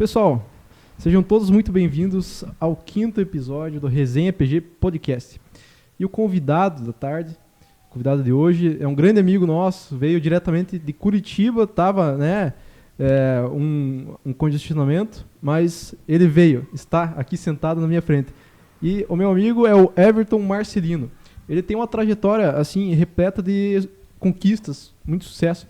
Pessoal, sejam todos muito bem-vindos ao 5º episódio do Resenha PG Podcast. E o convidado da tarde, o convidado de hoje, é um grande amigo nosso, veio diretamente de Curitiba, estava, um congestionamento, mas ele veio, está aqui sentado na minha frente. E o meu amigo é o Everton Marcelino. Ele tem uma trajetória, assim, repleta de conquistas, muito sucesso.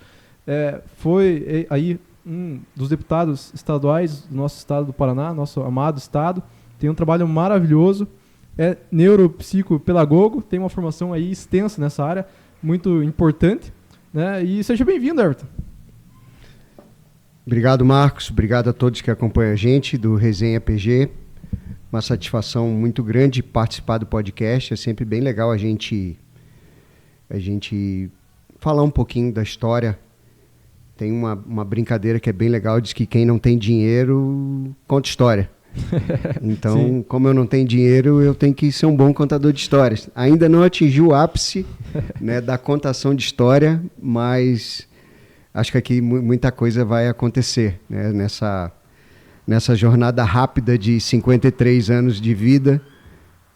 Foi aí um dos deputados estaduais do nosso estado do Paraná, nosso amado estado. Tem um trabalho maravilhoso, é neuropsicopedagogo, tem uma formação aí extensa nessa área, muito importante, né? E seja bem-vindo, Everton. Obrigado, Marcos. Obrigado a todos que acompanham a gente do Resenha PG. Uma satisfação muito grande participar do podcast. É sempre bem legal a gente falar um pouquinho da história. Tem uma brincadeira que é bem legal, diz que quem não tem dinheiro conta história. Então, como eu não tenho dinheiro, eu tenho que ser um bom contador de histórias. Ainda não atingi o ápice, né, da contação de história, mas acho que aqui muita coisa vai acontecer, né, nessa jornada rápida de 53 anos de vida.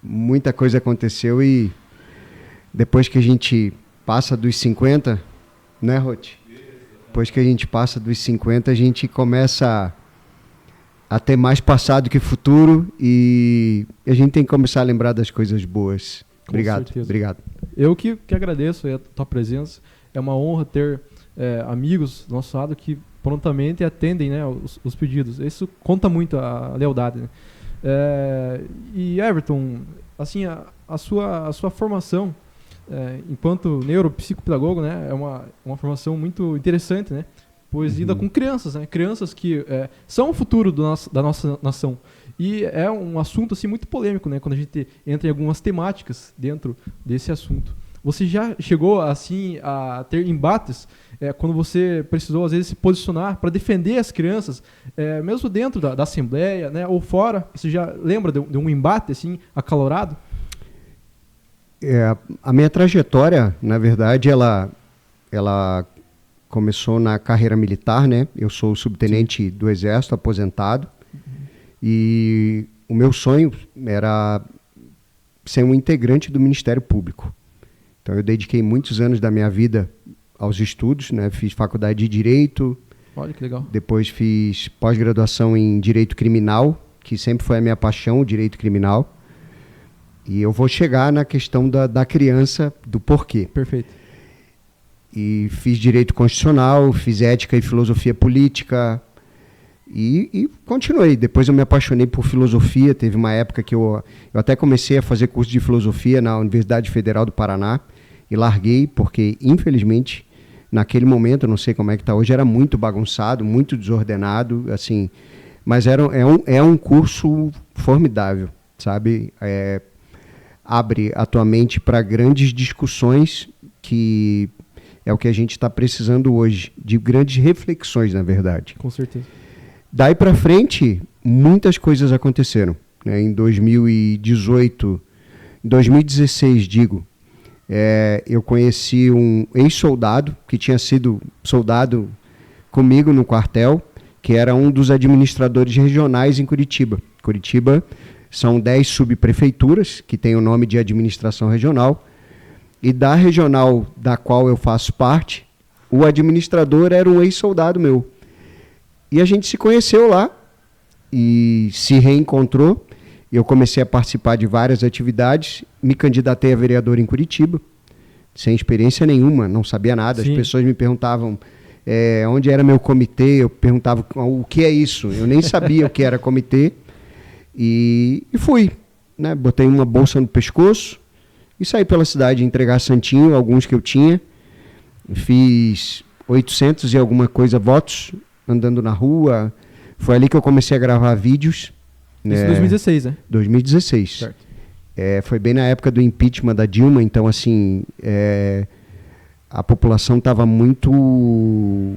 Muita coisa aconteceu e depois que a gente passa dos 50, né, Roth? Depois que a gente passa dos 50, a gente começa a ter mais passado que futuro e a gente tem que começar a lembrar das coisas boas. Obrigado. Obrigado. Eu que agradeço a tua presença. É uma honra ter amigos do nosso lado que prontamente atendem, né, os pedidos. Isso conta muito a lealdade, né? E Everton, assim, a sua formação enquanto neuropsicopedagogo, né, é uma formação muito interessante, né? Pois lida com crianças, né? Crianças que são o futuro da nossa nação. E é um assunto assim, muito polêmico, né? Quando a gente entra em algumas temáticas dentro desse assunto. Você já chegou assim, a ter embates quando você precisou, às vezes, se posicionar para defender as crianças, mesmo dentro da Assembleia, né, ou fora? Você já lembra de um embate assim, acalorado? A minha trajetória, na verdade, ela começou na carreira militar, né? Eu sou subtenente do Exército, aposentado, e o meu sonho era ser um integrante do Ministério Público. Então eu dediquei muitos anos da minha vida aos estudos, né? Fiz faculdade de Direito. Olha que legal. Depois fiz pós-graduação em Direito Criminal, que sempre foi a minha paixão, o Direito Criminal. E eu vou chegar na questão da criança, do porquê. Perfeito. E fiz Direito Constitucional, fiz Ética e Filosofia Política e continuei. Depois eu me apaixonei por filosofia. Teve uma época que eu até comecei a fazer curso de filosofia na Universidade Federal do Paraná e larguei porque, infelizmente, naquele momento, eu não sei como é que está hoje, era muito bagunçado, muito desordenado, assim, mas é um curso formidável, sabe? Abre a tua mente para grandes discussões, que é o que a gente está precisando hoje, de grandes reflexões, na verdade. Com certeza. Daí para frente, muitas coisas aconteceram, né? Em 2016, eu conheci um ex-soldado que tinha sido soldado comigo no quartel, que era um dos administradores regionais em Curitiba. Curitiba são 10 subprefeituras, que têm o nome de administração regional, e da regional da qual eu faço parte, o administrador era um ex-soldado meu. E a gente se conheceu lá, e se reencontrou. Eu comecei a participar de várias atividades, me candidatei a vereador em Curitiba, sem experiência nenhuma, não sabia nada. Sim. As pessoas me perguntavam onde era meu comitê, eu perguntava o que é isso, eu nem sabia o que era comitê. E fui, né? Botei uma bolsa no pescoço e saí pela cidade entregar santinho, alguns que eu tinha. Fiz 800 e alguma coisa votos, andando na rua. Foi ali que eu comecei a gravar vídeos. Isso em 2016, né? 2016. Certo. Foi bem na época do impeachment da Dilma, então assim, a população estava muito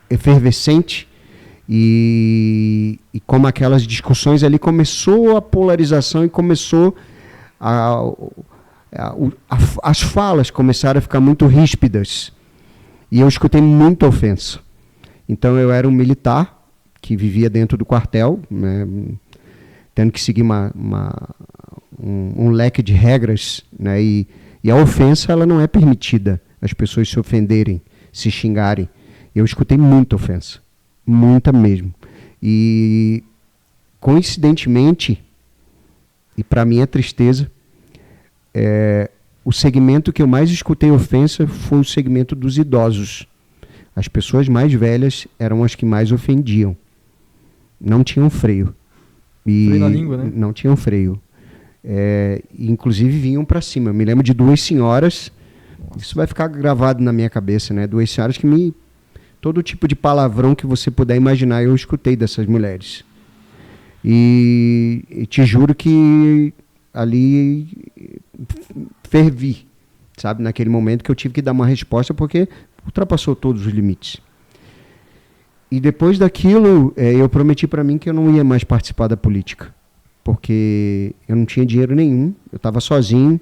efervescente. E como aquelas discussões ali, começou a polarização e começou as falas começaram a ficar muito ríspidas e eu escutei muita ofensa. Então eu era um militar que vivia dentro do quartel, né, tendo que seguir um leque de regras, né, e a ofensa ela não é permitida, as pessoas se ofenderem, se xingarem. Eu escutei muita ofensa, muita mesmo. E, coincidentemente, e para minha tristeza, o segmento que eu mais escutei ofensa foi o segmento dos idosos. As pessoas mais velhas eram as que mais ofendiam. Não tinham freio. Freio na língua, né? Não tinham freio. Inclusive vinham para cima. Eu me lembro de 2 senhoras, isso vai ficar gravado na minha cabeça, né? 2 senhoras que todo tipo de palavrão que você puder imaginar, eu escutei dessas mulheres. E te juro que ali fervi, sabe? Naquele momento que eu tive que dar uma resposta porque ultrapassou todos os limites. E depois daquilo, eu prometi para mim que eu não ia mais participar da política, porque eu não tinha dinheiro nenhum, eu estava sozinho,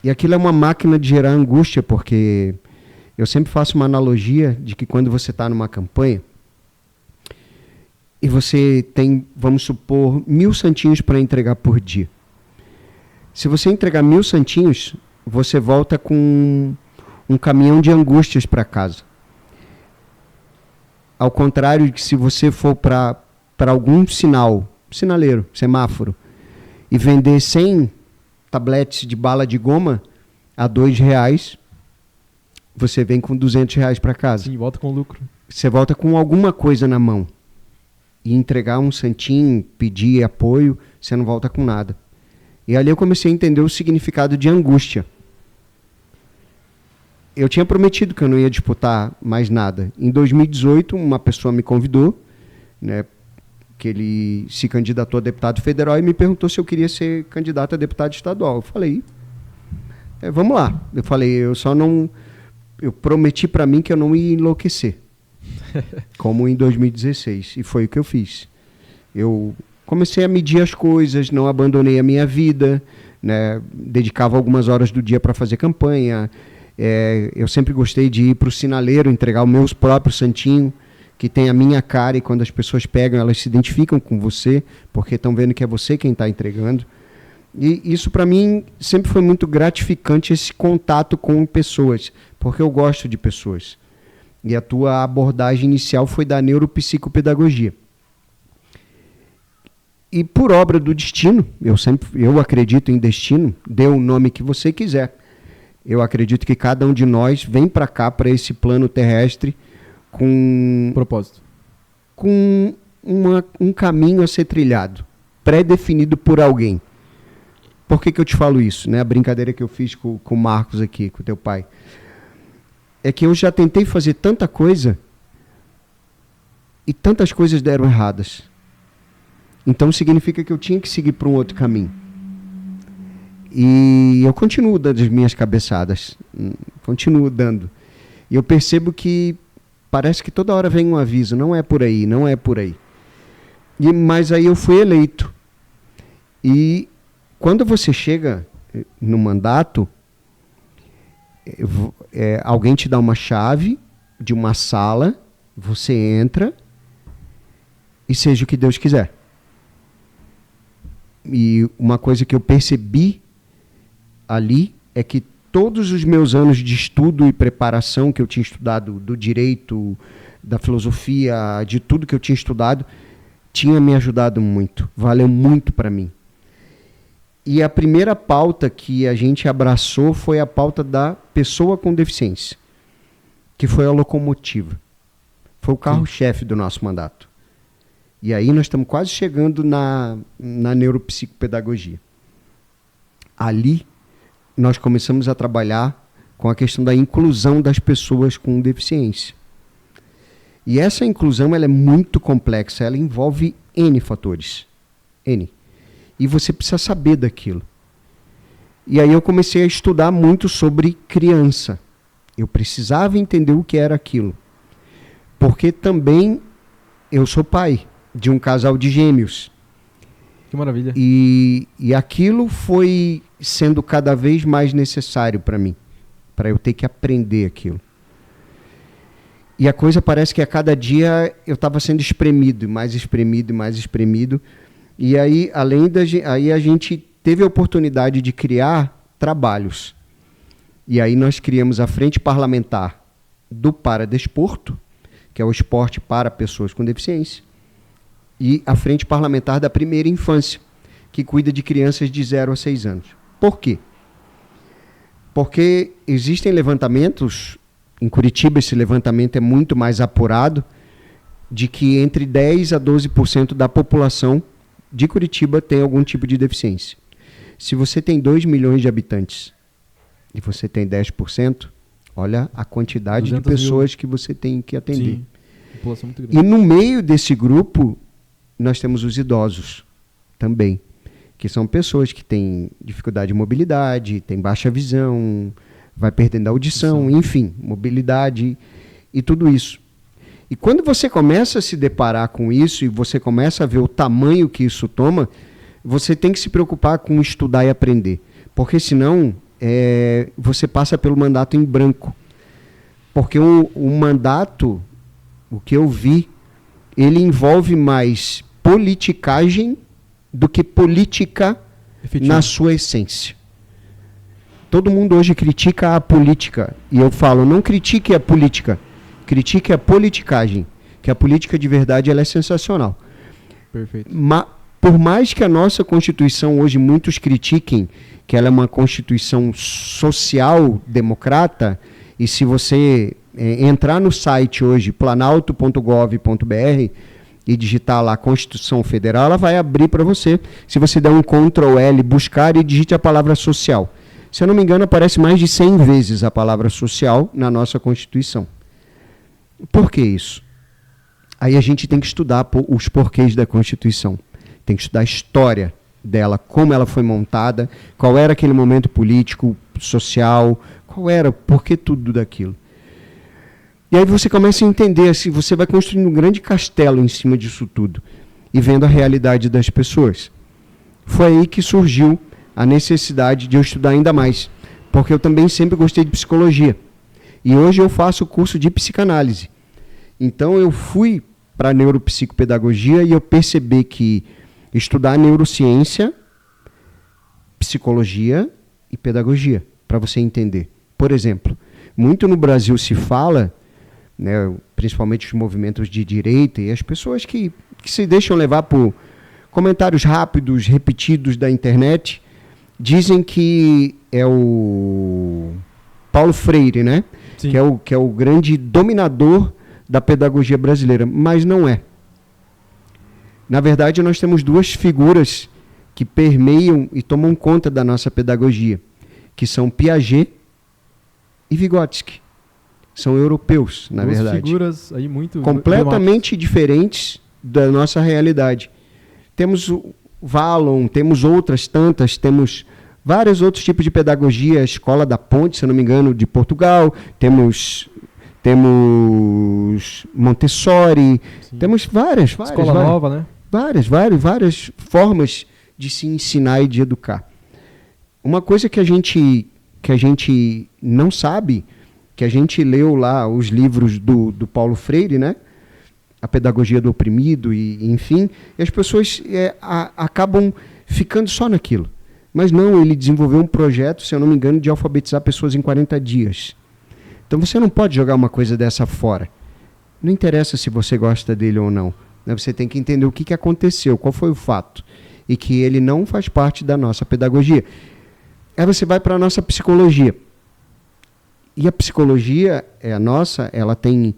e aquilo é uma máquina de gerar angústia, porque eu sempre faço uma analogia de que quando você está numa campanha, e você tem, vamos supor, 1.000 santinhos para entregar por dia. Se você entregar 1.000 santinhos, você volta com um caminhão de angústias para casa. Ao contrário de que se você for para algum sinaleiro, semáforo, e vender 100 tabletes de bala de goma a R$2, você vem com R$200 para casa. Sim, volta com lucro. Você volta com alguma coisa na mão. E entregar um santinho, pedir apoio, você não volta com nada. E ali eu comecei a entender o significado de angústia. Eu tinha prometido que eu não ia disputar mais nada. Em 2018, uma pessoa me convidou, né, que ele se candidatou a deputado federal e me perguntou se eu queria ser candidato a deputado estadual. Eu falei, vamos lá. Eu falei, eu prometi para mim que eu não ia enlouquecer, como em 2016, e foi o que eu fiz. Eu comecei a medir as coisas, não abandonei a minha vida, né, dedicava algumas horas do dia para fazer campanha. Eu sempre gostei de ir para o sinaleiro, entregar os meus próprios santinhos, que tem a minha cara, e quando as pessoas pegam, elas se identificam com você, porque estão vendo que é você quem está entregando. E isso para mim sempre foi muito gratificante, esse contato com pessoas, porque eu gosto de pessoas. E a tua abordagem inicial foi da neuropsicopedagogia. E por obra do destino, eu acredito em destino, dê o nome que você quiser. Eu acredito que cada um de nós vem para cá, para esse plano terrestre, com propósito, com um caminho a ser trilhado, pré-definido por alguém. Por que eu te falo isso? Né? A brincadeira que eu fiz com o Marcos aqui, com o teu pai. É que eu já tentei fazer tanta coisa e tantas coisas deram erradas. Então significa que eu tinha que seguir para um outro caminho. E eu continuo dando as minhas cabeçadas, continuo dando. E eu percebo que parece que toda hora vem um aviso, não é por aí, não é por aí. Mas aí eu fui eleito. E quando você chega no mandato, alguém te dá uma chave de uma sala, você entra e seja o que Deus quiser. E uma coisa que eu percebi ali é que todos os meus anos de estudo e preparação que eu tinha estudado do direito, da filosofia, de tudo que eu tinha estudado, tinha me ajudado muito, valeu muito para mim. E a primeira pauta que a gente abraçou foi a pauta da pessoa com deficiência, que foi a locomotiva. Foi o carro-chefe do nosso mandato. E aí nós estamos quase chegando na neuropsicopedagogia. Ali nós começamos a trabalhar com a questão da inclusão das pessoas com deficiência. E essa inclusão ela é muito complexa, ela envolve N fatores. N. E você precisa saber daquilo. E aí eu comecei a estudar muito sobre criança. Eu precisava entender o que era aquilo. Porque também eu sou pai de um casal de gêmeos. Que maravilha. E aquilo foi sendo cada vez mais necessário para mim, para eu ter que aprender aquilo. E a coisa parece que a cada dia eu estava sendo espremido, mais espremido, mais espremido. E aí, aí a gente teve a oportunidade de criar trabalhos. E aí nós criamos a Frente Parlamentar do Paradesporto, que é o esporte para pessoas com deficiência, e a Frente Parlamentar da Primeira Infância, que cuida de crianças de 0 a 6 anos. Por quê? Porque existem levantamentos, em Curitiba esse levantamento é muito mais apurado, de que entre 10% a 12% da população de Curitiba tem algum tipo de deficiência. Se você tem 2 milhões de habitantes e você tem 10%, olha a quantidade de pessoas que você tem que atender. Sim, população muito grande. E no meio desse grupo, nós temos os idosos também, que são pessoas que têm dificuldade de mobilidade, têm baixa visão, vai perdendo a audição, enfim, mobilidade e tudo isso. E quando você começa a se deparar com isso e você começa a ver o tamanho que isso toma, você tem que se preocupar com estudar e aprender, porque senão você passa pelo mandato em branco. Porque o mandato, o que eu vi, ele envolve mais politicagem do que política efetivo, na sua essência. Todo mundo hoje critica a política. E eu falo, não critique a política, critique a politicagem. Que a política de verdade ela é sensacional. Perfeito. Por mais que a nossa Constituição hoje muitos critiquem, que ela é uma Constituição social-democrata, e se você entrar no site hoje, planalto.gov.br, e digitar lá Constituição Federal, ela vai abrir para você. Se você der um Ctrl+L, buscar e digite a palavra social. Se eu não me engano, aparece mais de 100 vezes a palavra social na nossa Constituição. Por que isso? Aí a gente tem que estudar os porquês da Constituição. Tem que estudar a história dela, como ela foi montada, qual era aquele momento político, social, qual era, por que tudo daquilo. E aí você começa a entender, assim, você vai construindo um grande castelo em cima disso tudo e vendo a realidade das pessoas. Foi aí que surgiu a necessidade de eu estudar ainda mais, porque eu também sempre gostei de psicologia. E hoje eu faço o curso de psicanálise. Então eu fui para a neuropsicopedagogia e eu percebi que estudar neurociência, psicologia e pedagogia, para você entender. Por exemplo, muito no Brasil se fala, né, principalmente os movimentos de direita e as pessoas que se deixam levar por comentários rápidos, repetidos da internet, dizem que é o Paulo Freire, né? Que é o grande dominador da pedagogia brasileira, mas não é. Na verdade, nós temos duas figuras que permeiam e tomam conta da nossa pedagogia, que são Piaget e Vygotsky. São europeus, na verdade. Duas figuras aí muito completamente diferentes da nossa realidade. Temos o Vallon, temos outras tantas, temos vários outros tipos de pedagogia, a Escola da Ponte, se eu não me engano, de Portugal, temos Montessori, sim, temos várias. Escola nova, né? Várias formas de se ensinar e de educar. Uma coisa que a gente não sabe, que a gente leu lá os livros do Paulo Freire, né? A pedagogia do oprimido, e enfim, e as pessoas acabam ficando só naquilo. Mas não, ele desenvolveu um projeto, se eu não me engano, de alfabetizar pessoas em 40 dias. Então você não pode jogar uma coisa dessa fora. Não interessa se você gosta dele ou não. Né? Você tem que entender o que aconteceu, qual foi o fato. E que ele não faz parte da nossa pedagogia. Aí você vai para a nossa psicologia. E a psicologia ela tem...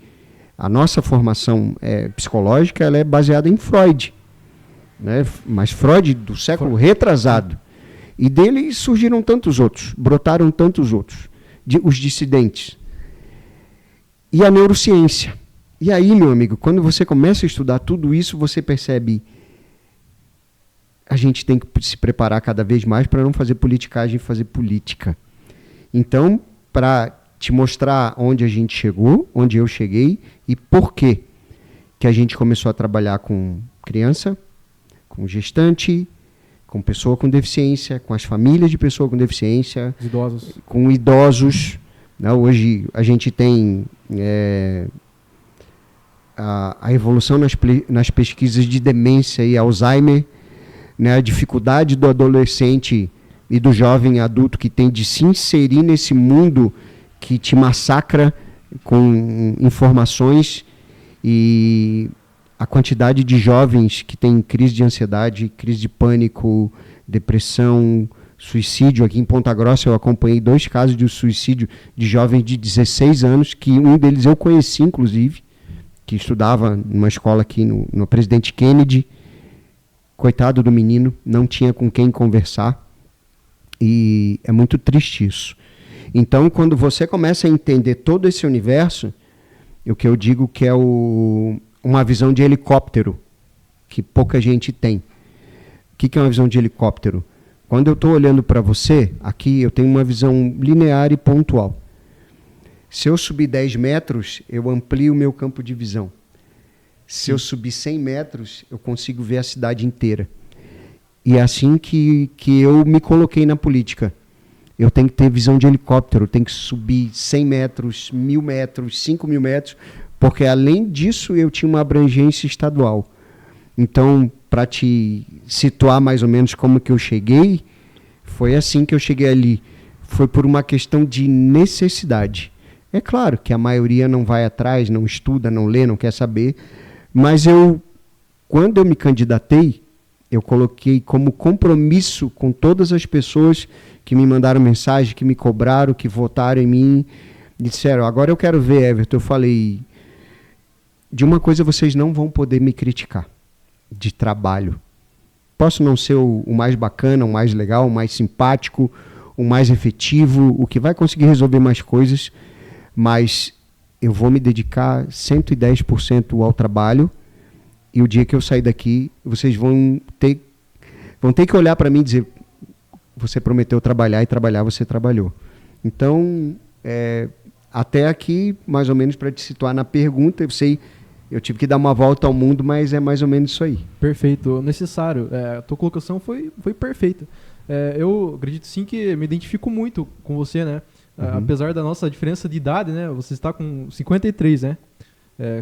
A nossa formação psicológica ela é baseada em Freud. Né? Mas Freud do século retrasado. E dele surgiram tantos outros, brotaram tantos outros, os dissidentes. E a neurociência. E aí, meu amigo, quando você começa a estudar tudo isso, você percebe a gente tem que se preparar cada vez mais para não fazer politicagem, fazer política. Então, para te mostrar onde a gente chegou, onde eu cheguei e por que a gente começou a trabalhar com criança, com gestante, com pessoa com deficiência, com as famílias de pessoa com deficiência, idosos. Com idosos. Né? Hoje a gente tem a evolução nas pesquisas de demência e Alzheimer, né, a dificuldade do adolescente e do jovem adulto que tem de se inserir nesse mundo que te massacra com informações, e a quantidade de jovens que têm crise de ansiedade, crise de pânico, depressão, suicídio. Aqui em Ponta Grossa eu acompanhei 2 casos de suicídio de jovens de 16 anos, que um deles eu conheci, inclusive, que estudava numa escola aqui no Presidente Kennedy. Coitado do menino, não tinha com quem conversar, e é muito triste isso. Então, quando você começa a entender todo esse universo, o que eu digo que é uma visão de helicóptero, que pouca gente tem. O que é uma visão de helicóptero? Quando eu estou olhando para você, aqui eu tenho uma visão linear e pontual. Se eu subir 10 metros, eu amplio o meu campo de visão. Se eu subir 100 metros, eu consigo ver a cidade inteira. E é assim que eu me coloquei na política. Eu tenho que ter visão de helicóptero, eu tenho que subir 100 metros, 1.000 metros, 5.000 metros, porque além disso eu tinha uma abrangência estadual. Então, para te situar mais ou menos como que eu cheguei, foi assim que eu cheguei ali. Foi por uma questão de necessidade. É claro que a maioria não vai atrás, não estuda, não lê, não quer saber, mas quando eu me candidatei, eu coloquei como compromisso com todas as pessoas que me mandaram mensagem, que me cobraram, que votaram em mim, disseram, agora eu quero ver, Everton. Eu falei, de uma coisa vocês não vão poder me criticar, de trabalho. Posso não ser o mais bacana, o mais legal, o mais simpático, o mais efetivo, o que vai conseguir resolver mais coisas, mas eu vou me dedicar 110% ao trabalho, e o dia que eu sair daqui, vocês vão ter que olhar para mim e dizer, você prometeu trabalhar, e trabalhar você trabalhou. Então, até aqui, mais ou menos para te situar na pergunta, eu tive que dar uma volta ao mundo, mas é mais ou menos isso aí. Perfeito, necessário. A tua colocação foi perfeita. Eu acredito sim que me identifico muito com você, né? Uhum. Apesar da nossa diferença de idade, né? Você está com 53, né?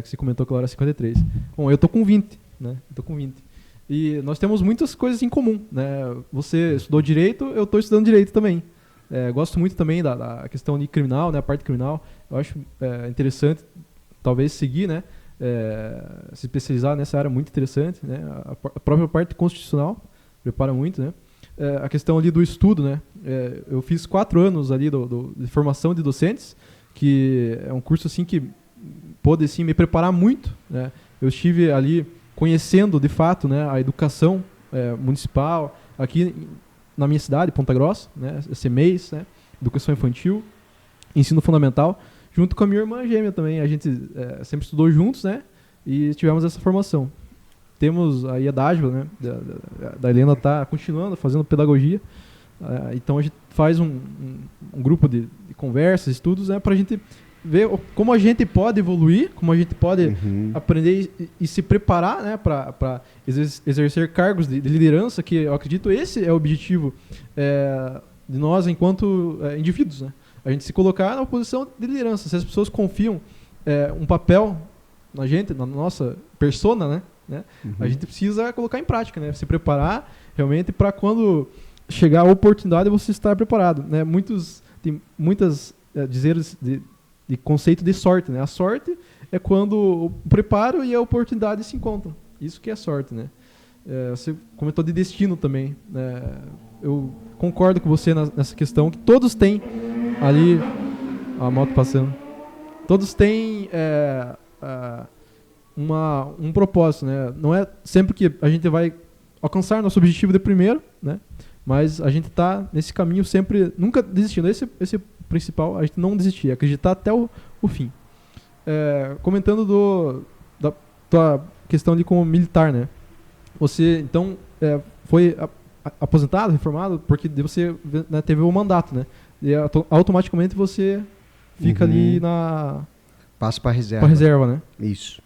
Que você comentou que ela era 53. Bom, eu tô com 20, né? E nós temos muitas coisas em comum, né? Você estudou Direito, eu estou estudando Direito também. Gosto muito também da questão de criminal, né? A parte criminal. Eu acho interessante, talvez, seguir, né? Se especializar nessa área, muito interessante, né? A própria parte constitucional prepara muito, né? A questão ali do estudo, né? Eu fiz 4 anos ali de formação de docentes, que é um curso assim que pôde assim, me preparar muito, né? Eu estive ali conhecendo de fato, né, a educação municipal aqui na minha cidade, Ponta Grossa, né? CMEIs, né? Educação infantil, ensino fundamental, junto com a minha irmã gêmea também. A gente sempre estudou juntos, né? E tivemos essa formação. Temos aí a dádiva, né? Da Helena está continuando fazendo pedagogia. Então a gente faz um grupo de conversas, estudos, né? Para a gente ver como a gente pode evoluir, como a gente pode aprender e se preparar, né? Para exercer cargos de liderança, que eu acredito esse é o objetivo de nós enquanto indivíduos, né? A gente se colocar na posição de liderança. Se as pessoas confiam um papel na gente, na nossa persona, né? A gente precisa colocar em prática, né? Se preparar realmente para quando chegar a oportunidade você estar preparado, né? Tem muitas dizeres de conceito de sorte, né? A sorte é quando o preparo e a oportunidade se encontram. Isso que é sorte, né? Você comentou de destino também, né? Eu concordo com você nessa questão que todos têm ali a moto passando. Todos têm um propósito, né? Não é sempre que a gente vai alcançar nosso objetivo de primeiro, né? Mas a gente está nesse caminho sempre, nunca desistindo. Esse é o principal, a gente não desistir, acreditar até o fim. Comentando da tua questão de como militar, né? Você, então, foi aposentado, reformado, porque você, né, teve o mandato, né? E automaticamente você fica ali passa para reserva. Para reserva, né? Isso.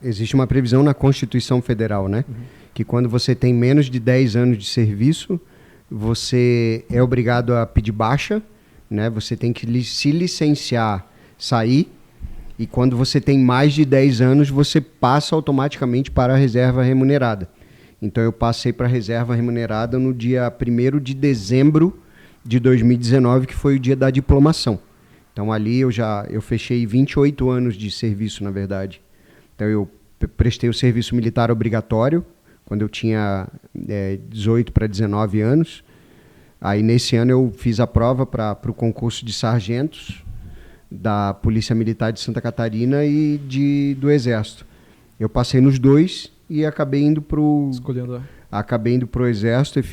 Existe uma previsão na Constituição Federal, né? Que quando você tem menos de 10 anos de serviço, você é obrigado a pedir baixa, né? Você tem que se licenciar, sair, E quando você tem mais de 10 anos, você passa automaticamente para a reserva remunerada. Então eu passei para a reserva remunerada no dia 1º de dezembro de 2019, que foi o dia da diplomação. Então ali eu fechei 28 anos de serviço, na verdade. Então eu prestei o serviço militar obrigatório, quando eu tinha 18 para 19 anos. Aí nesse ano eu fiz a prova para o concurso de sargentos da Polícia Militar de Santa Catarina e do Exército. Eu passei nos dois e acabei indo pro Exército e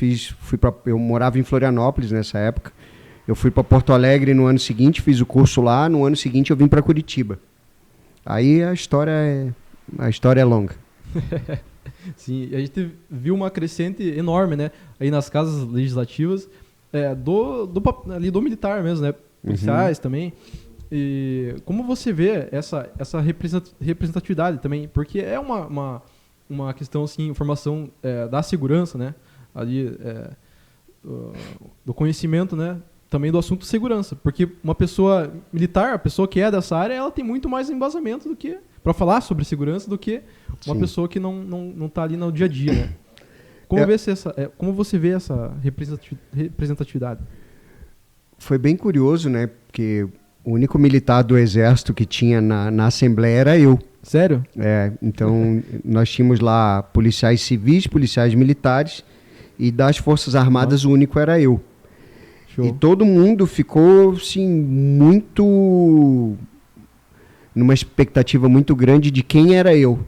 eu morava em Florianópolis nessa época. Eu fui para Porto Alegre no ano seguinte, fiz o curso lá, no ano seguinte eu vim para Curitiba. Aí a história é longa. Sim, a gente viu uma crescente enorme, né? Aí nas casas legislativas, ali do militar mesmo, né? Policiais também. E como você vê essa representatividade também? Porque é uma questão, assim, informação da segurança, né? Ali, do conhecimento, né? Também do assunto segurança. Porque uma pessoa militar, a pessoa que é dessa área, ela tem muito mais embasamento do que para falar sobre segurança do que uma Sim. pessoa que não está ali no dia a dia, né? Como você vê essa representatividade? Foi bem curioso, né? Porque o único militar do Exército que tinha na Assembleia era eu. Sério? Então nós tínhamos lá policiais civis, policiais militares, e das Forças Armadas o único era eu. Show. E todo mundo ficou, assim, numa expectativa muito grande de quem era eu.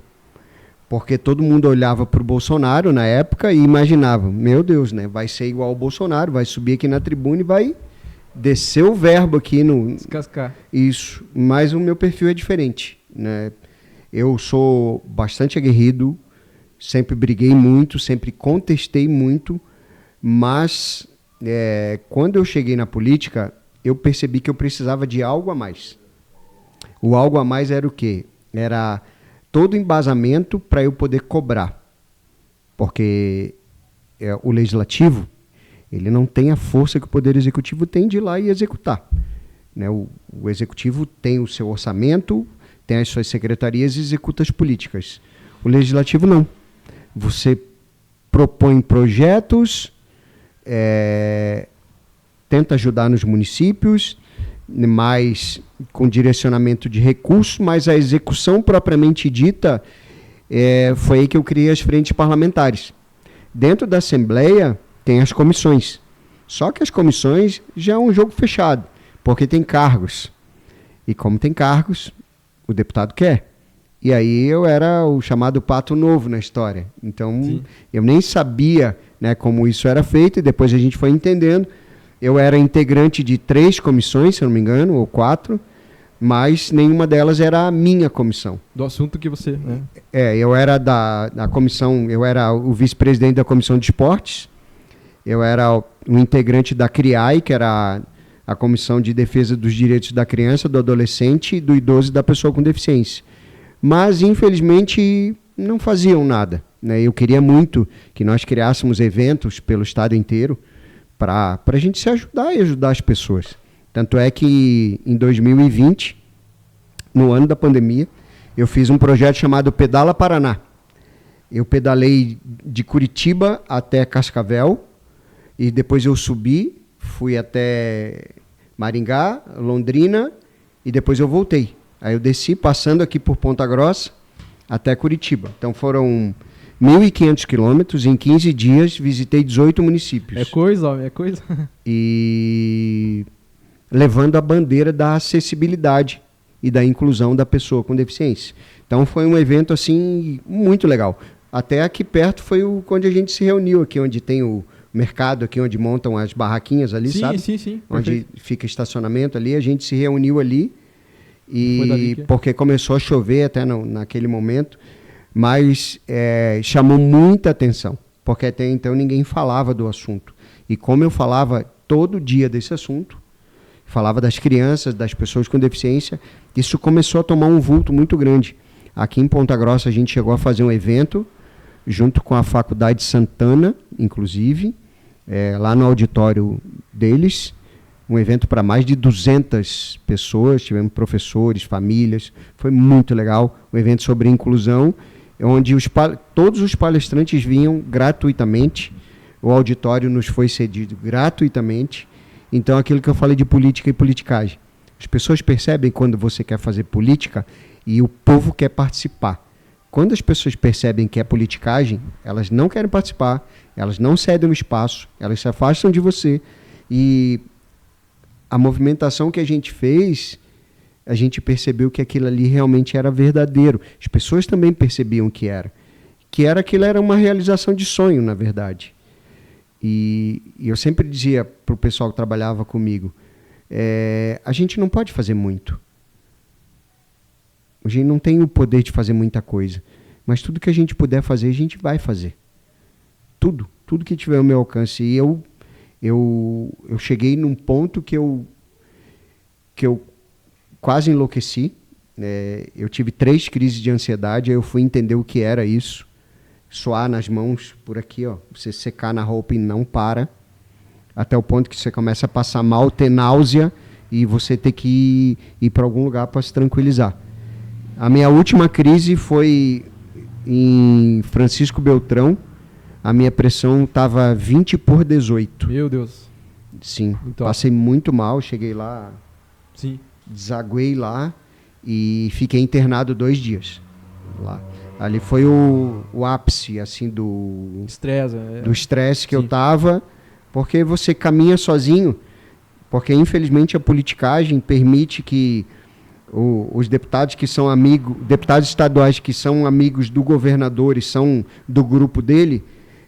Porque todo mundo olhava para o Bolsonaro na época e imaginava, meu Deus, né? Vai ser igual ao Bolsonaro, vai subir aqui na tribuna e vai descer o verbo aqui no... Descascar. Isso, mas o meu perfil é diferente, né? Eu sou bastante aguerrido, sempre briguei muito, sempre contestei muito, mas quando eu cheguei na política, eu percebi que eu precisava de algo a mais. O algo a mais era o quê? Era todo embasamento para eu poder cobrar. Porque o legislativo, ele não tem a força que o poder executivo tem de ir lá e executar. Né? O executivo tem o seu orçamento, tem as suas secretarias e executa as políticas. O legislativo não. Você propõe projetos, tenta ajudar nos municípios, mas com direcionamento de recursos, mas a execução propriamente dita, foi aí que eu criei as frentes parlamentares. Dentro da Assembleia tem as comissões, só que as comissões já é um jogo fechado, porque tem cargos, e como tem cargos, o deputado quer. E aí eu era o chamado pato novo na história, então Sim. Eu nem sabia, né, como isso era feito, e depois a gente foi entendendo. Eu era integrante de 3 comissões, se eu não me engano, ou 4, mas nenhuma delas era a minha comissão. Do assunto que você... Né? Eu era da comissão, eu era o vice-presidente da comissão de esportes, eu era um integrante da CRIAI, que era a Comissão de Defesa dos Direitos da Criança, do Adolescente, do Idoso e da Pessoa com Deficiência. Mas, infelizmente, não faziam nada. Né? Eu queria muito que nós criássemos eventos pelo estado inteiro, para a gente se ajudar e ajudar as pessoas. Tanto é que em 2020, no ano da pandemia, eu fiz um projeto chamado Pedala Paraná. Eu pedalei de Curitiba até Cascavel, e depois eu subi, fui até Maringá, Londrina, e depois eu voltei. Aí eu desci, passando aqui por Ponta Grossa, até Curitiba. Então foram 1.500 quilômetros, em 15 dias, visitei 18 municípios. É coisa, homem, é coisa. E levando a bandeira da acessibilidade e da inclusão da pessoa com deficiência. Então foi um evento, assim, muito legal. Até aqui perto foi onde a gente se reuniu, aqui onde tem o mercado, aqui onde montam as barraquinhas ali, sim, sabe? Sim. Onde Perfeito. fica estacionamento ali, a gente se reuniu ali, e porque começou a chover até naquele momento, mas chamou muita atenção, porque até então ninguém falava do assunto. E como eu falava todo dia desse assunto, falava das crianças, das pessoas com deficiência, isso começou a tomar um vulto muito grande. Aqui em Ponta Grossa a gente chegou a fazer um evento, junto com a Faculdade Santana, inclusive, lá no auditório deles, um evento para mais de 200 pessoas, tivemos professores, famílias, foi muito legal, um evento sobre inclusão, onde todos os palestrantes vinham gratuitamente, o auditório nos foi cedido gratuitamente. Então, aquilo que eu falei de política e politicagem, as pessoas percebem quando você quer fazer política e o povo quer participar. Quando as pessoas percebem que é politicagem, elas não querem participar, elas não cedem o espaço, elas se afastam de você. E a movimentação que a gente fez, a gente percebeu que aquilo ali realmente era verdadeiro. As pessoas também percebiam que aquilo era uma realização de sonho, na verdade. E eu sempre dizia para o pessoal que trabalhava comigo, a gente não pode fazer muito. A gente não tem o poder de fazer muita coisa. Mas tudo que a gente puder fazer, a gente vai fazer. Tudo que tiver ao meu alcance. E eu cheguei num ponto que eu quase enlouqueci. Eu tive 3 crises de ansiedade, aí eu fui entender o que era isso. Suar nas mãos, por aqui, ó, você secar na roupa e não para, até o ponto que você começa a passar mal, ter náusea, e você ter que ir para algum lugar para se tranquilizar. A minha última crise foi em Francisco Beltrão. A minha pressão estava 20/18. Meu Deus. Sim, então, passei muito mal, cheguei lá, sim, desaguei lá e fiquei internado 2 dias lá. Ali foi o ápice assim, do estresse que eu estava, porque você caminha sozinho, porque infelizmente a politicagem permite que os deputados que são deputados estaduais que são amigos do governador e são do grupo dele,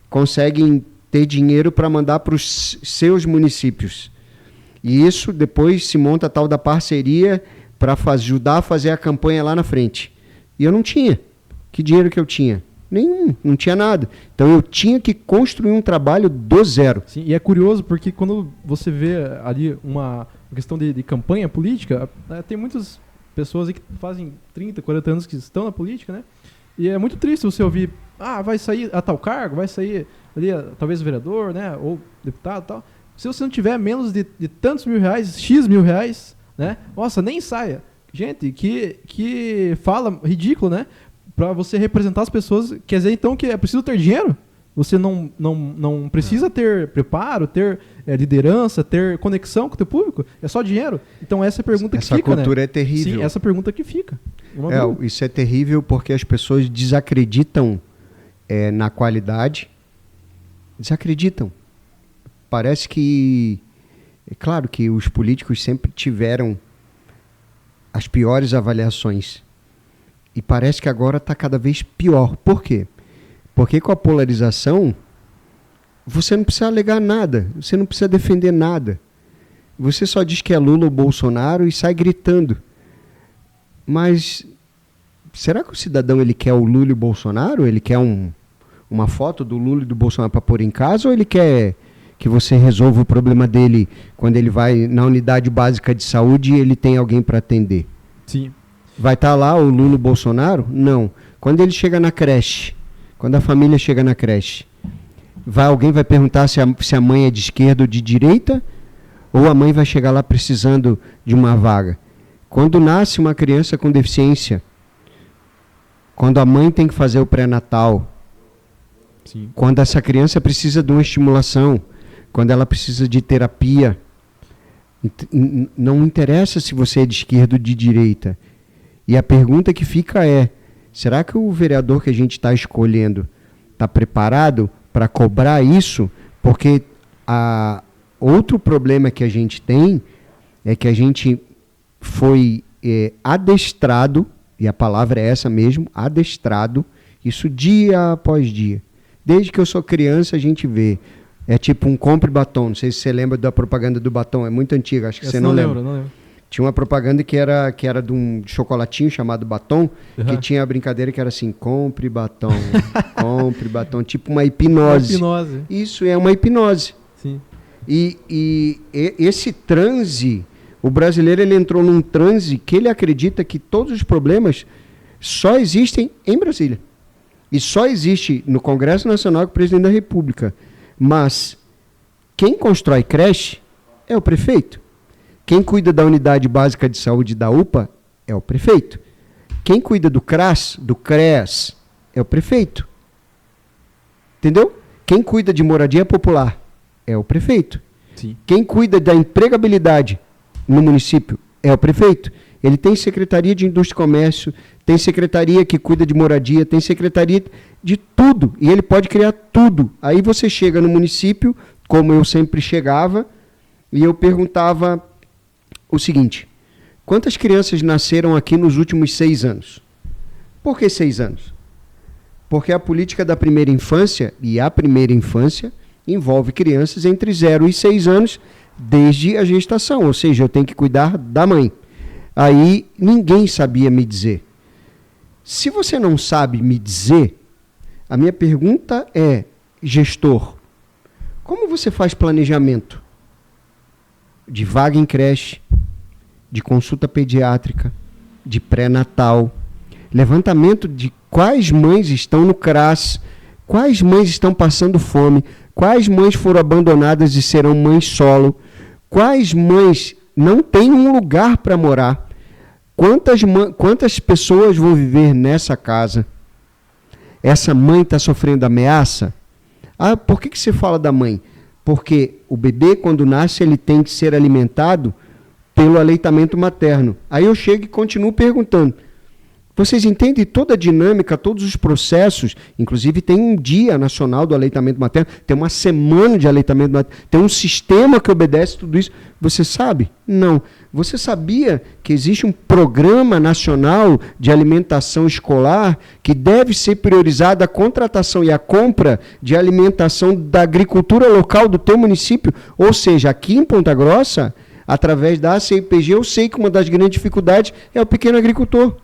conseguem ter dinheiro para mandar para os seus municípios. E isso depois se monta a tal da parceria para ajudar a fazer a campanha lá na frente. E eu não tinha. Que dinheiro que eu tinha? Nenhum, não tinha nada. Então eu tinha que construir um trabalho do zero. Sim, e é curioso porque quando você vê ali uma questão de campanha política, tem muitas pessoas aí que fazem 30, 40 anos que estão na política, né? E é muito triste você ouvir, vai sair a tal cargo, vai sair ali talvez vereador, né? Ou deputado e tal. Se você não tiver menos de tantos mil reais, X mil reais, né? Nossa, nem saia. Gente, que fala ridículo, né? Para você representar as pessoas, quer dizer então que é preciso ter dinheiro? Você não precisa ter preparo, ter liderança, ter conexão com o teu público? É só dinheiro? Então essa é a pergunta que fica, né? Essa cultura é terrível. Sim, essa pergunta que fica. Isso é terrível porque as pessoas desacreditam na qualidade. Desacreditam. Parece que... É claro que os políticos sempre tiveram as piores avaliações. E parece que agora está cada vez pior. Por quê? Porque com a polarização, você não precisa alegar nada, você não precisa defender nada. Você só diz que é Lula ou Bolsonaro e sai gritando. Mas será que o cidadão ele quer o Lula e o Bolsonaro? Ele quer uma foto do Lula e do Bolsonaro para pôr em casa? Ou ele quer que você resolva o problema dele quando ele vai na unidade básica de saúde e ele tem alguém para atender? Sim. Vai estar lá o Lula e o Bolsonaro? Não. Quando ele chega na creche, quando a família chega na creche, alguém vai perguntar se a mãe é de esquerda ou de direita? Ou a mãe vai chegar lá precisando de uma vaga? Quando nasce uma criança com deficiência, quando a mãe tem que fazer o pré-natal, quando essa criança precisa de uma estimulação, quando ela precisa de terapia, não interessa se você é de esquerda ou de direita. E a pergunta que fica é, será que o vereador que a gente está escolhendo está preparado para cobrar isso? Porque outro problema que a gente tem é que a gente foi adestrado, e a palavra é essa mesmo, adestrado, isso dia após dia. Desde que eu sou criança a gente vê, é tipo um compre batom, não sei se você lembra da propaganda do batom, é muito antiga, acho que você não lembra. Não lembro. Tinha uma propaganda que era de um chocolatinho chamado Batom, que tinha a brincadeira que era assim, compre batom, compre batom, tipo uma hipnose. Isso é uma hipnose. Sim. E esse transe, o brasileiro ele entrou num transe que ele acredita que todos os problemas só existem em Brasília. E só existe no Congresso Nacional com o presidente da República. Mas quem constrói creche é o prefeito. Quem cuida da unidade básica de saúde da UPA é o prefeito. Quem cuida do CRAS, do CREAS, é o prefeito. Entendeu? Quem cuida de moradia popular é o prefeito. Sim. Quem cuida da empregabilidade no município é o prefeito. Ele tem secretaria de indústria e comércio, tem secretaria que cuida de moradia, tem secretaria de tudo. E ele pode criar tudo. Aí você chega no município, como eu sempre chegava, e eu perguntava o seguinte: quantas crianças nasceram aqui nos últimos 6 anos? Por que 6 anos? Porque a política da primeira infância, e a primeira infância, envolve crianças entre 0 e 6 anos, desde a gestação, ou seja, eu tenho que cuidar da mãe. Aí ninguém sabia me dizer. Se você não sabe me dizer, a minha pergunta é, gestor, como você faz planejamento de vaga em creche, de consulta pediátrica, de pré-natal, levantamento de quais mães estão no CRAS, quais mães estão passando fome, quais mães foram abandonadas e serão mães solo, quais mães não têm um lugar para morar, quantas pessoas vão viver nessa casa? Essa mãe está sofrendo ameaça? Ah, por que você fala da mãe? Porque o bebê, quando nasce, ele tem que ser alimentado pelo aleitamento materno. Aí eu chego e continuo perguntando. Vocês entendem toda a dinâmica, todos os processos? Inclusive tem um dia nacional do aleitamento materno, tem uma semana de aleitamento materno, tem um sistema que obedece tudo isso. Você sabe? Não. Você sabia que existe um programa nacional de alimentação escolar que deve ser priorizada a contratação e a compra de alimentação da agricultura local do teu município? Ou seja, aqui em Ponta Grossa, através da ACIPG, eu sei que uma das grandes dificuldades é o pequeno agricultor.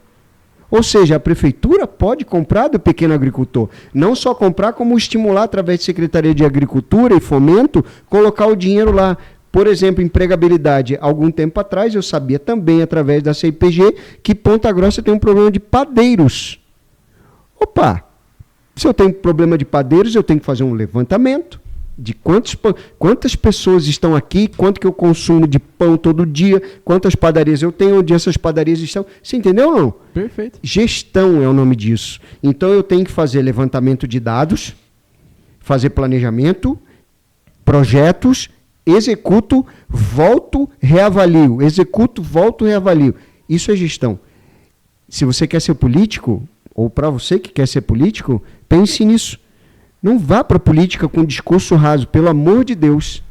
Ou seja, a prefeitura pode comprar do pequeno agricultor. Não só comprar, como estimular através de Secretaria de Agricultura e Fomento, colocar o dinheiro lá. Por exemplo, empregabilidade. Algum tempo atrás eu sabia também, através da CIPG, que Ponta Grossa tem um problema de padeiros. Opa! Se eu tenho problema de padeiros, eu tenho que fazer um levantamento de quantas pessoas estão aqui, quanto que eu consumo de pão todo dia, quantas padarias eu tenho, onde essas padarias estão. Você entendeu ou não? Perfeito. Gestão é o nome disso. Então eu tenho que fazer levantamento de dados, fazer planejamento, projetos, executo, volto, reavalio. Executo, volto, reavalio. Isso é gestão. Se você quer ser político, ou para você que quer ser político, pense nisso. Não vá para a política com discurso raso, pelo amor de Deus.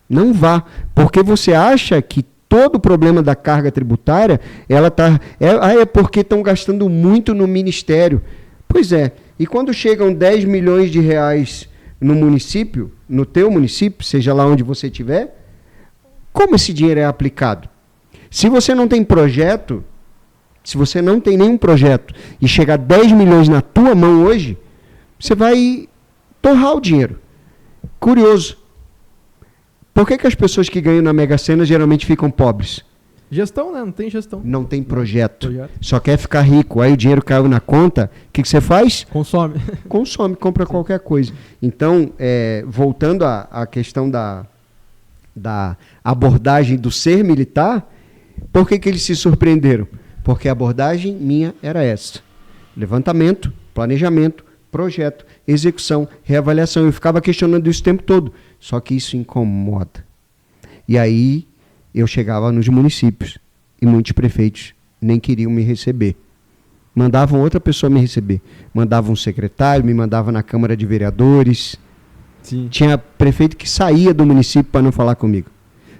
Não vá, porque você acha que todo o problema da carga tributária, é porque estão gastando muito no ministério. Pois é, e quando chegam 10 milhões de reais no município, no teu município, seja lá onde você estiver, como esse dinheiro é aplicado? Se você não tem projeto, se você não tem nenhum projeto e chegar 10 milhões na tua mão hoje, você vai torrar o dinheiro. Curioso. Por que as pessoas que ganham na Mega Sena geralmente ficam pobres? Gestão, né? Não tem gestão. Não tem projeto. Só quer ficar rico. Aí o dinheiro caiu na conta. O que você faz? Consome. Consome, compra qualquer coisa. Então, voltando à questão da abordagem do ser militar, por que eles se surpreenderam? Porque a abordagem minha era essa. Levantamento, planejamento, projeto, execução, reavaliação. Eu ficava questionando isso o tempo todo. Só que isso incomoda. E aí eu chegava nos municípios e muitos prefeitos nem queriam me receber. Mandavam outra pessoa me receber. Mandavam um secretário, me mandavam na Câmara de Vereadores. Sim. Tinha prefeito que saía do município para não falar comigo.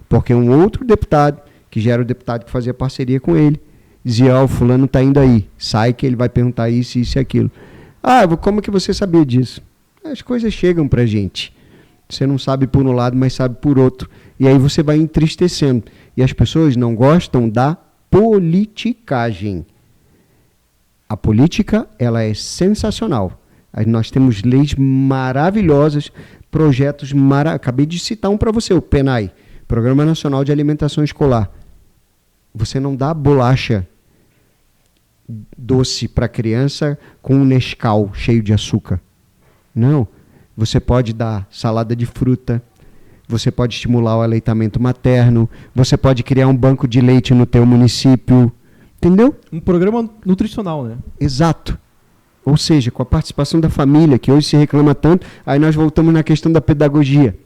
Porque um outro deputado, que já era o deputado que fazia parceria com ele, dizia, o fulano está indo aí. Sai que ele vai perguntar isso, isso e aquilo. Como que você sabia disso? As coisas chegam para a gente. Você não sabe por um lado, mas sabe por outro. E aí você vai entristecendo. E as pessoas não gostam da politicagem. A política, ela é sensacional. Nós temos leis maravilhosas, projetos maravilhosos. Acabei de citar um para você, o PENAI, Programa Nacional de Alimentação Escolar. Você não dá bolacha doce para criança com um Nescau cheio de açúcar. Não. Você pode dar salada de fruta, você pode estimular o aleitamento materno, você pode criar um banco de leite no teu município, entendeu? Um programa nutricional, né? Exato. Ou seja, com a participação da família, que hoje se reclama tanto, aí nós voltamos na questão da pedagogia.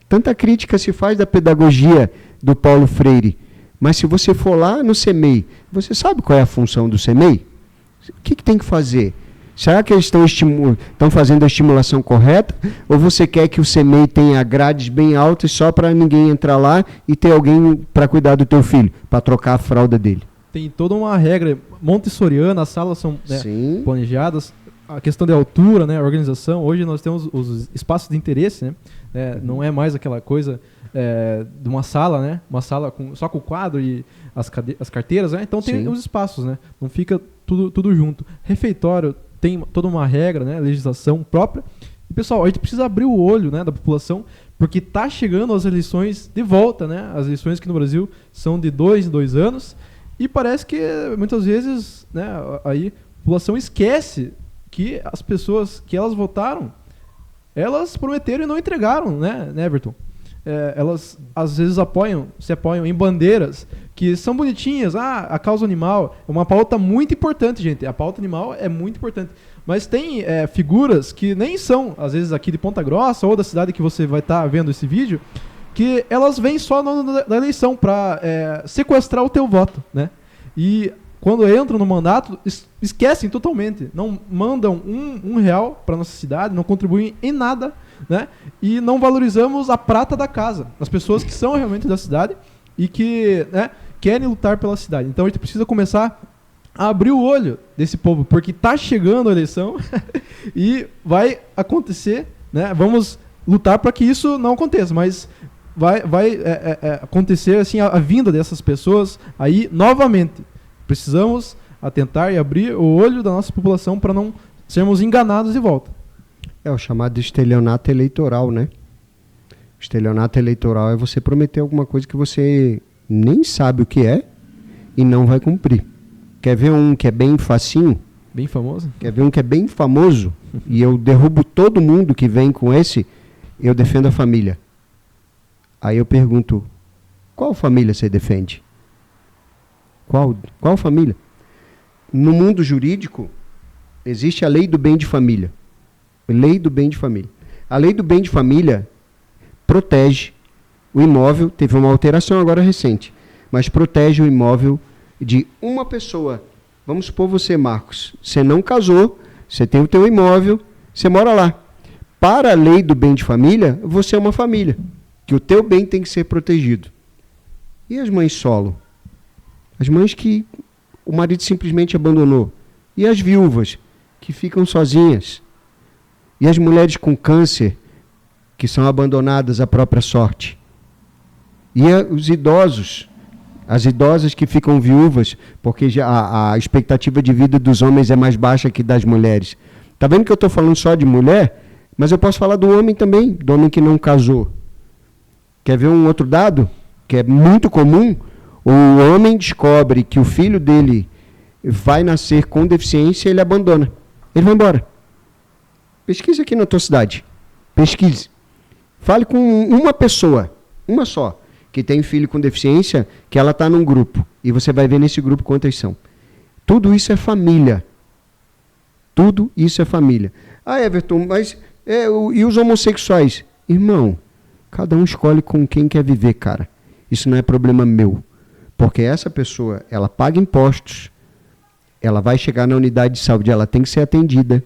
Tanta crítica se faz da pedagogia do Paulo Freire, mas se você for lá no CEMEI, você sabe qual é a função do CEMEI? O que tem que fazer? Será que eles estão fazendo a estimulação correta? Ou você quer que o CEMEI tenha grades bem altas só para ninguém entrar lá e ter alguém para cuidar do teu filho, para trocar a fralda dele? Tem toda uma regra montessoriana, as salas são, né, planejadas, a questão de altura, né, a organização. Hoje nós temos os espaços de interesse, né, não é mais aquela coisa de uma sala, né, uma sala só com o quadro e as carteiras, né, então tem os espaços, né, não fica tudo junto. Refeitório tem toda uma regra, né, legislação própria. E, pessoal, a gente precisa abrir o olho, né, da população, porque está chegando as eleições de volta, né, as eleições que no Brasil são de 2 em 2 anos. E parece que muitas vezes, né, aí a população esquece que as pessoas que elas votaram, elas prometeram e não entregaram, né Everton? Elas às vezes se apoiam em bandeiras que são bonitinhas. A causa animal é uma pauta muito importante, gente. A pauta animal é muito importante. Mas tem figuras que nem são, às vezes, aqui de Ponta Grossa ou da cidade que você vai estar vendo esse vídeo, que elas vêm só na eleição para sequestrar o teu voto, né? E quando entram no mandato, esquecem totalmente, não mandam um real para nossa cidade, não contribuem em nada, né? E não valorizamos a prata da casa, as pessoas que são realmente da cidade e que, né, querem lutar pela cidade. Então a gente precisa começar a abrir o olho desse povo, porque está chegando a eleição e vai acontecer, né? Vamos lutar para que isso não aconteça, mas vai acontecer assim a vinda dessas pessoas aí novamente. Precisamos atentar e abrir o olho da nossa população para não sermos enganados de volta. É o chamado estelionato eleitoral, né? O estelionato eleitoral é você prometer alguma coisa que você nem sabe o que é e não vai cumprir. Quer ver um que é bem facinho? Bem famoso? Quer ver um que é bem famoso? E eu derrubo todo mundo que vem com esse, eu defendo a família. Aí eu pergunto, qual família você defende? Qual família? No mundo jurídico, existe a lei do bem de família. Lei do bem de família. A lei do bem de família protege o imóvel, teve uma alteração agora recente, mas protege o imóvel de uma pessoa. Vamos supor você, Marcos, você não casou, você tem o teu imóvel, você mora lá. Para a lei do bem de família, você é uma família, que o teu bem tem que ser protegido. E as mães solo? As mães que o marido simplesmente abandonou. E as viúvas, que ficam sozinhas. E as mulheres com câncer, que são abandonadas à própria sorte. E os idosos, as idosas que ficam viúvas, porque já a expectativa de vida dos homens é mais baixa que das mulheres. Está vendo que eu estou falando só de mulher? Mas eu posso falar do homem também, do homem que não casou. Quer ver um outro dado? Que é muito comum. O homem descobre que o filho dele vai nascer com deficiência e ele abandona. Ele vai embora. Pesquise aqui na tua cidade. Pesquise. Fale com uma pessoa, uma só, que tem filho com deficiência, que ela está num grupo. E você vai ver nesse grupo quantas são. Tudo isso é família. Tudo isso é família. Ah, Everton, mas e os homossexuais? Irmão, cada um escolhe com quem quer viver, cara. Isso não é problema meu. Porque essa pessoa, ela paga impostos, ela vai chegar na unidade de saúde, ela tem que ser atendida.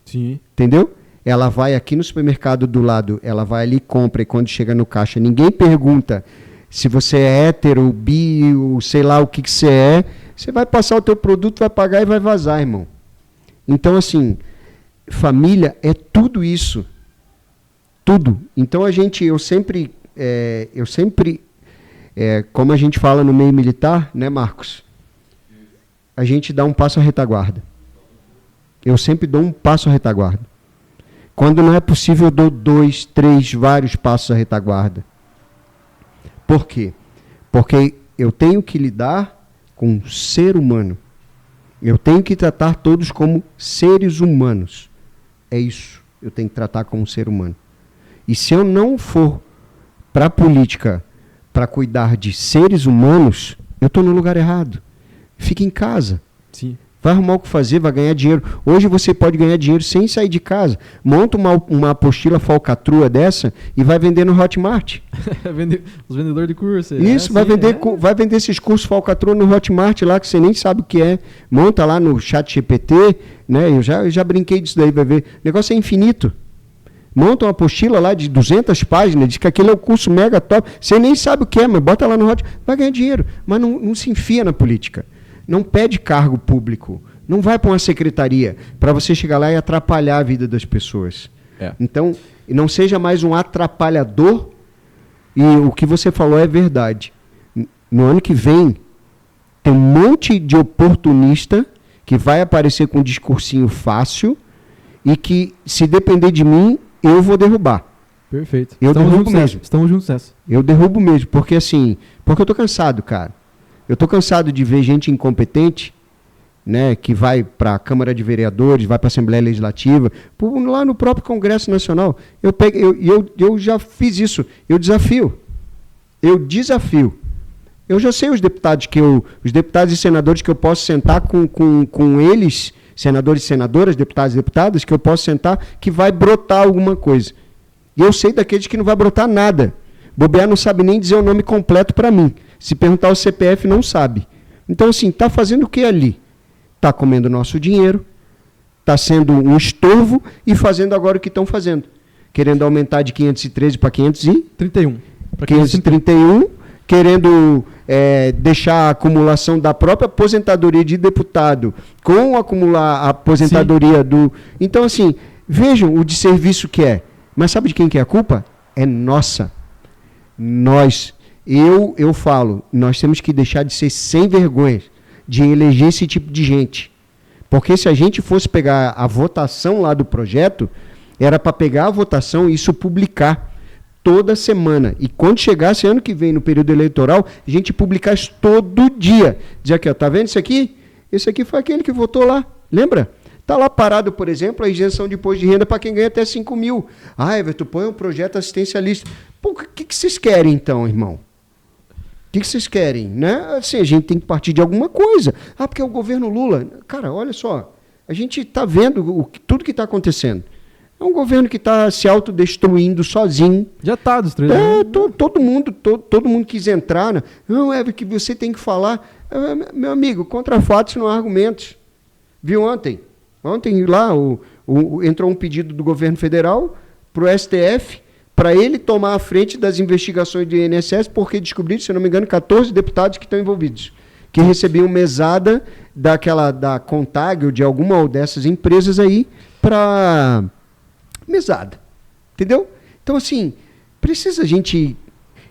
Sim. Entendeu? Ela vai aqui no supermercado do lado, ela vai ali, compra, e quando chega no caixa, ninguém pergunta se você é hétero, bi, ou sei lá o que você é. Você vai passar o teu produto, vai pagar e vai vazar, irmão. Então, assim, família é tudo isso. Tudo. Então, eu sempre, como a gente fala no meio militar, né, Marcos? A gente dá um passo à retaguarda. Eu sempre dou um passo à retaguarda. Quando não é possível, eu dou 2, 3, vários passos à retaguarda. Por quê? Porque eu tenho que lidar com um ser humano. Eu tenho que tratar todos como seres humanos. É isso. Eu tenho que tratar como um ser humano. E se eu não for para a política, para cuidar de seres humanos, eu estou no lugar errado. Fica em casa. Sim. Vai arrumar o que fazer, vai ganhar dinheiro. Hoje você pode ganhar dinheiro sem sair de casa. Monta uma apostila falcatrua dessa e vai vender no Hotmart. Os vendedores de curso. Isso, vai vender esses cursos falcatrua no Hotmart lá, que você nem sabe o que é. Monta lá no ChatGPT, né? Eu já brinquei disso daí, vai ver. O negócio é infinito. Monta uma apostila lá de 200 páginas, diz que aquele é o curso mega top. Você nem sabe o que é, mas bota lá no Hotmart, vai ganhar dinheiro. Mas não se enfia na política. Não pede cargo público. Não vai para uma secretaria para você chegar lá e atrapalhar a vida das pessoas. Então, não seja mais um atrapalhador. E o que você falou é verdade. No ano que vem, tem um monte de oportunista que vai aparecer com um discursinho fácil e que, se depender de mim, eu vou derrubar. Perfeito. Eu derrubo mesmo. Estamos juntos nessa. Eu derrubo mesmo, porque eu tô cansado, cara. Eu tô cansado de ver gente incompetente, né, que vai para a Câmara de Vereadores, vai para a Assembleia Legislativa, lá no próprio Congresso Nacional. Eu já fiz isso. Eu desafio. Eu já sei os deputados e senadores que eu posso sentar com eles, senadores e senadoras, deputados e deputadas, que eu posso sentar, que vai brotar alguma coisa. E eu sei daqueles que não vai brotar nada. Bobear não sabe nem dizer o nome completo para mim. Se perguntar o CPF, não sabe. Então, assim, está fazendo o que ali? Está comendo nosso dinheiro, está sendo um estorvo e fazendo agora o que estão fazendo. Querendo aumentar de 513 para 531. 531, querendo deixar a acumulação da própria aposentadoria de deputado com acumular a aposentadoria do... Então, assim, vejam o desserviço que é. Mas sabe de quem que é a culpa? É nossa. Eu falo, nós temos que deixar de ser sem vergonha de eleger esse tipo de gente. Porque se a gente fosse pegar a votação lá do projeto, era para pegar a votação e isso publicar toda semana. E quando chegasse ano que vem, no período eleitoral, a gente publicar isso todo dia. Dizer aqui, ó, tá vendo isso aqui? Esse aqui foi aquele que votou lá. Lembra? Está lá parado, por exemplo, a isenção de imposto de renda para quem ganha até 5 mil. Ah, Everton, põe um projeto assistencialista. Pô, o que vocês querem então, irmão? O que vocês querem? Né? Assim, a gente tem que partir de alguma coisa. Ah, porque é o governo Lula. Cara, olha só, a gente está vendo tudo que está acontecendo. É um governo que está se autodestruindo sozinho. Já está destruindo. Todo mundo quis entrar. Né? Não, Everton, que você tem que falar. Meu amigo, contra fatos não há argumentos. Viu ontem? Ontem lá entrou um pedido do governo federal para o STF para ele tomar a frente das investigações do INSS, porque descobriram, se não me engano, 14 deputados que estão envolvidos, que recebiam mesada da Contag ou de alguma dessas empresas aí para mesada. Entendeu? Então, assim, precisa a gente...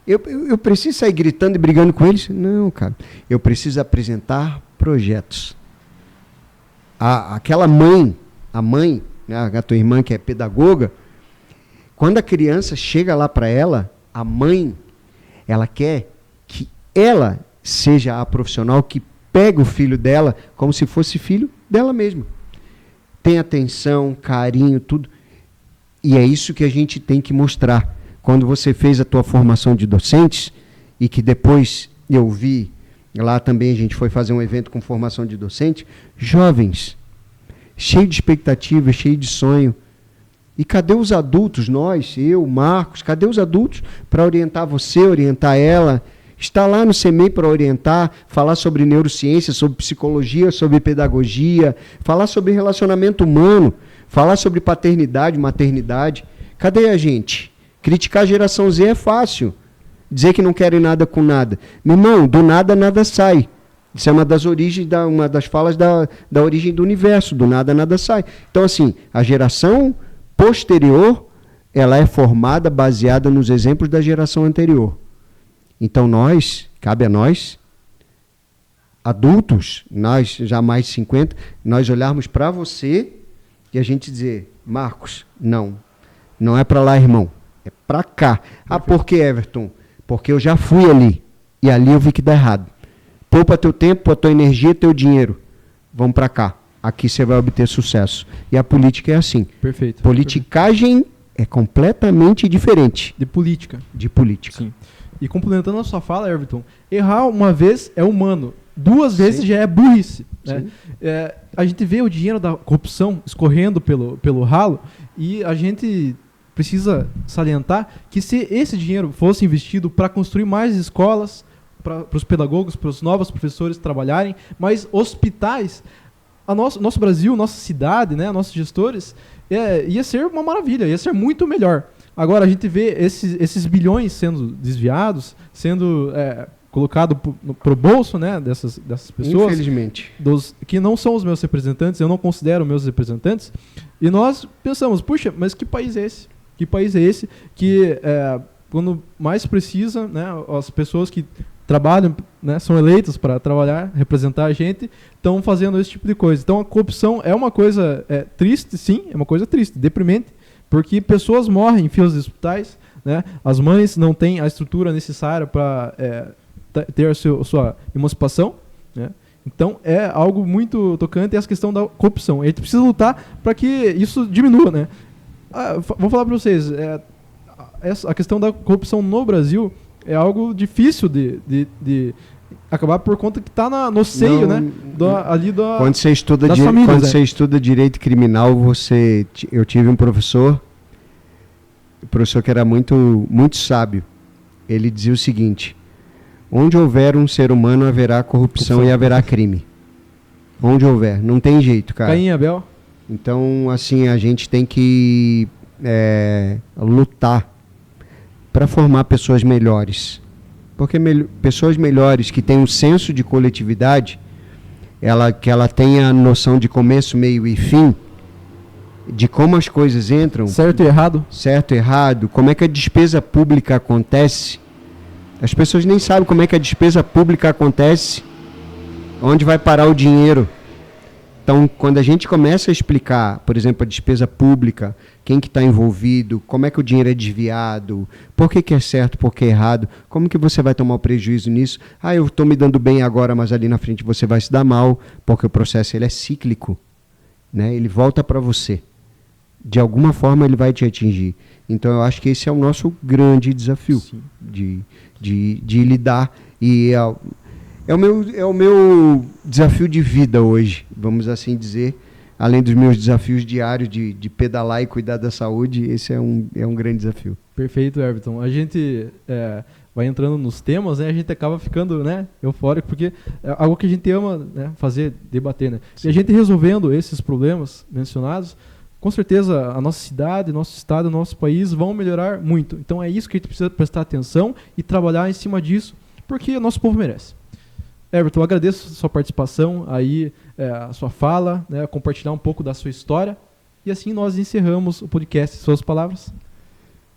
Eu preciso sair gritando e brigando com eles? Não, cara. Eu preciso apresentar projetos. Aquela mãe, né, a tua irmã que é pedagoga, quando a criança chega lá para ela, a mãe, ela quer que ela seja a profissional que pega o filho dela como se fosse filho dela mesma. Tem atenção, carinho, tudo. E é isso que a gente tem que mostrar. Quando você fez a tua formação de docentes, e que depois eu vi, lá também a gente foi fazer um evento com formação de docente, jovens, cheio de expectativa, cheio de sonho. E cadê os adultos, nós, eu, Marcos, cadê os adultos para orientar você, orientar ela? Está lá no CEMEI para orientar, falar sobre neurociência, sobre psicologia, sobre pedagogia, falar sobre relacionamento humano, falar sobre paternidade, maternidade. Cadê a gente? Criticar a geração Z é fácil. Dizer que não querem nada com nada. Meu irmão, do nada, nada sai. Isso é uma das origens, uma das falas da origem do universo. Do nada, nada sai. Então, assim, a geração posterior, ela é formada baseada nos exemplos da geração anterior. Então, cabe a nós, adultos, nós já mais de 50, nós olharmos para você e a gente dizer, Marcos, não é para lá, irmão, é para cá. Ah, por que, Everton? Porque eu já fui ali, e ali eu vi que dá errado. Poupa teu tempo, a tua energia, teu dinheiro. Vamos para cá. Aqui você vai obter sucesso. E a política é assim. Perfeito. Politicagem é completamente diferente De política. de política. Sim. E complementando a sua fala, Everton, errar uma vez é humano, 2 vezes já é burrice. Né? A gente vê o dinheiro da corrupção escorrendo pelo ralo e a gente precisa salientar que se esse dinheiro fosse investido para construir mais escolas, para os pedagogos, para os novos professores trabalharem, mais hospitais, nosso Brasil, nossa cidade, né, nossos gestores, ia ser uma maravilha, ia ser muito melhor. Agora a gente vê esses bilhões sendo desviados, sendo colocado pro bolso, né, dessas pessoas. Infelizmente. Que não são os meus representantes, eu não considero meus representantes. E nós pensamos, puxa, mas que país é esse? Que país é esse que, quando mais precisa, né, as pessoas que trabalham, né, são eleitas para trabalhar, representar a gente, estão fazendo esse tipo de coisa. Então a corrupção é uma coisa triste, sim, é uma coisa triste, deprimente, porque pessoas morrem em filas de hospitais, né, as mães não têm a estrutura necessária para ter a sua emancipação, né. Então é algo muito tocante essa questão da corrupção. A gente precisa lutar para que isso diminua, né. Vou falar para vocês, a questão da corrupção no Brasil é algo difícil de acabar por conta que está no seio, né? Quando você estuda das famílias, quando você estuda direito criminal, eu tive um professor que era muito sábio. Ele dizia o seguinte: onde houver um ser humano, haverá corrupção e haverá crime. Onde houver, não tem jeito, cara. Caim e Abel. Então, assim, a gente tem que lutar para formar pessoas melhores. Porque pessoas melhores que têm um senso de coletividade, que ela tenha noção de começo, meio e fim, de como as coisas entram. Certo e errado. Certo e errado. Como é que a despesa pública acontece. As pessoas nem sabem como é que a despesa pública acontece. Onde vai parar o dinheiro. Então, quando a gente começa a explicar, por exemplo, a despesa pública, quem que está envolvido, como é que o dinheiro é desviado, por que é certo, por que é errado, como que você vai tomar o prejuízo nisso? Eu estou me dando bem agora, mas ali na frente você vai se dar mal, porque o processo ele é cíclico, né? Ele volta para você. De alguma forma ele vai te atingir. Então, eu acho que esse é o nosso grande desafio de lidar. E é o meu desafio de vida hoje, vamos assim dizer. Além dos meus desafios diários de pedalar e cuidar da saúde, esse é um grande desafio. Perfeito, Everton. A gente vai entrando nos temas, né? A gente acaba ficando, né, eufórico, porque é algo que a gente ama, né, fazer, debater. Né? E a gente resolvendo esses problemas mencionados, com certeza a nossa cidade, nosso estado, nosso país vão melhorar muito. Então é isso que a gente precisa prestar atenção e trabalhar em cima disso, porque o nosso povo merece. Everton, eu agradeço a sua participação, aí, a sua fala, né, compartilhar um pouco da sua história. E assim nós encerramos o podcast. Suas palavras.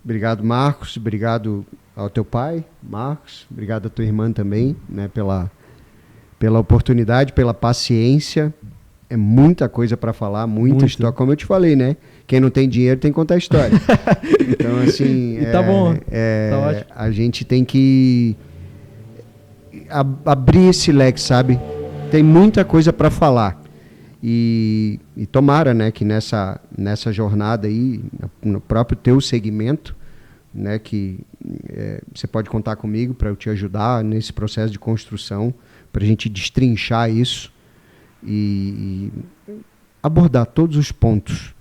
Obrigado, Marcos. Obrigado ao teu pai, Marcos. Obrigado à tua irmã também, né, pela oportunidade, pela paciência. É muita coisa para falar, muita história. Como eu te falei, né? Quem não tem dinheiro tem que contar história. Então, assim... tá bom, tá ótimo. A gente tem que abrir esse leque, sabe? Tem muita coisa para falar. E tomara, né, que nessa jornada aí, no próprio teu segmento, né, que você pode contar comigo para eu te ajudar nesse processo de construção, para a gente destrinchar isso e abordar todos os pontos.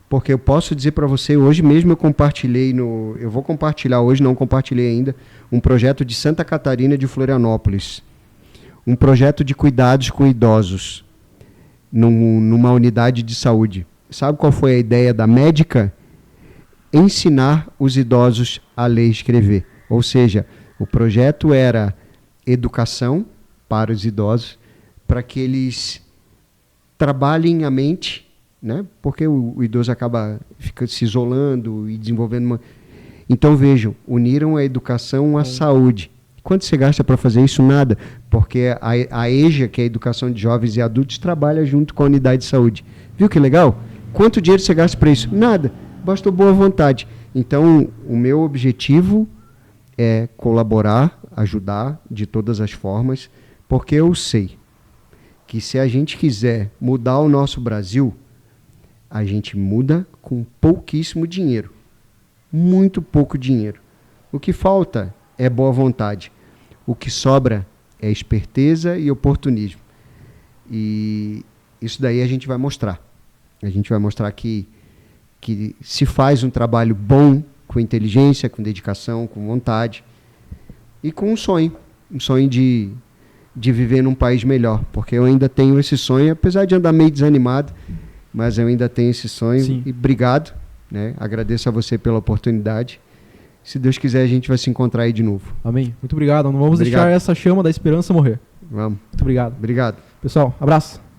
Porque eu posso dizer para você, hoje mesmo eu vou compartilhar hoje, não compartilhei ainda, um projeto de Santa Catarina de Florianópolis. Um projeto de cuidados com idosos numa unidade de saúde. Sabe qual foi a ideia da médica? Ensinar os idosos a ler e escrever. Ou seja, o projeto era educação para os idosos, para que eles trabalhem a mente, né? Porque o idoso acaba se isolando e desenvolvendo Então, vejam, uniram a educação à saúde. Quanto você gasta para fazer isso? Nada. Porque a EJA, que é a Educação de Jovens e Adultos, trabalha junto com a unidade de saúde. Viu que legal? Quanto dinheiro você gasta para isso? Nada. Bastou boa vontade. Então, o meu objetivo é colaborar, ajudar de todas as formas, porque eu sei que se a gente quiser mudar o nosso Brasil, a gente muda com pouquíssimo dinheiro. muito pouco dinheiro. O que falta é boa vontade. O que sobra é esperteza e oportunismo. E isso daí a gente vai mostrar. A gente vai mostrar que se faz um trabalho bom, com inteligência, com dedicação, com vontade e com um sonho de viver num país melhor, porque eu ainda tenho esse sonho, apesar de andar meio desanimado, mas eu ainda tenho esse sonho. Sim. E obrigado, né? Agradeço a você pela oportunidade. Se Deus quiser, a gente vai se encontrar aí de novo. Amém. Muito obrigado. Não vamos deixar essa chama da esperança morrer. Vamos. Muito obrigado. Obrigado. Pessoal, abraço.